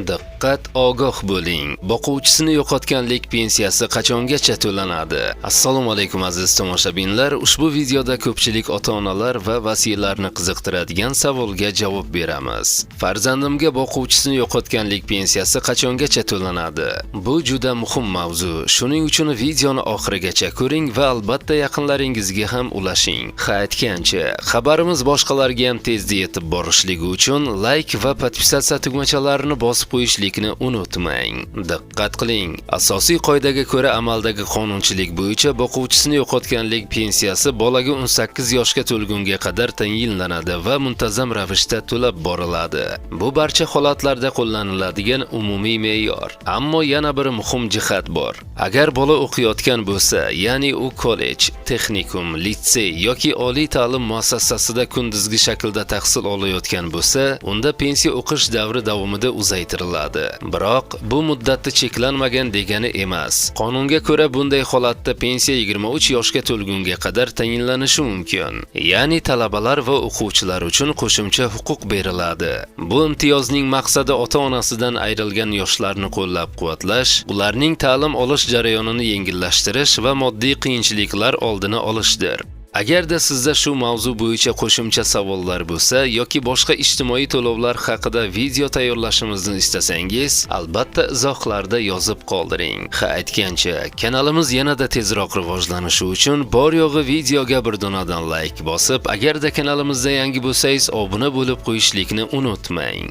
Diqqat, ogoh bo'ling. Boquvchisini yo'qotganlik pensiyasi qachongacha to'lanadi? Assalomu alaykum aziz tomoshabinlar. Ushbu videoda ko'pchilik ota-onalar va vasiylarni qiziqtiradigan savolga javob beramiz. Farzandimga boquvchisini yo'qotganlik pensiyasi qachongacha to'lanadi? Bu juda muhim mavzu. Shuning uchun videoni oxirigacha ko'ring va albatta yaqinlaringizga ham ulashing. Aytgancha, xabarimiz boshqalarga ham tezda yetib borishligi uchun like va podpisatsiya tugmachalarini bosib qo'yishlikni unutmang. Diqqat qiling. Asosiy qoidaga ko'ra amaldagi qonunchilik bo'yicha boquvchisini yo'qotganlik pensiyasi bolaga 18 yoshga to'lgunga qadar tayinlanadi va muntazam ravishda to'lab boriladi. Bu barcha holatlarda qo'llaniladigan umumiy me'yor. Ammo yana bir muhim jihat bor. Agar bola o'qiyotgan bo'lsa, ya'ni u kollej, texnikum, litsey yoki oliy ta'lim muassasasida kunduzgi shaklda tahsil olayotgan bo'lsa, unda pensiya o'qish davri davomida uzaytiriladi. Biroq bu muddatda cheklanmagan degani emas. Qonunga ko'ra bunday holatda pensiya 23 yoshga to'lgunga qadar tayinlanishi mumkin. Ya'ni talabalar va o'quvchilar uchun qo'shimcha huquq beriladi. Bu imtiyozning maqsadi ota-onasidan ayrilgan yoshlarni qo'llab-quvvatlash, ularning ta'lim olish jarayonini yengillashtirish va moddiy qiyinchiliklar oldini olishdir. Agarda sizda shu mavzu bo'yicha qo'shimcha savollar bo'lsa yoki boshqa ijtimoiy to'lovlar haqida video tayyorlashimizni istasangiz, albatta izohlarda yozib qoldiring. Aytgancha, kanalimiz yanada tezroq rivojlanishi uchun bor yo'g'i videoga bir donadan like bosib, agarda kanalimizda yangi bo'lsangiz obuna bo'lib qo'yishlikni unutmang.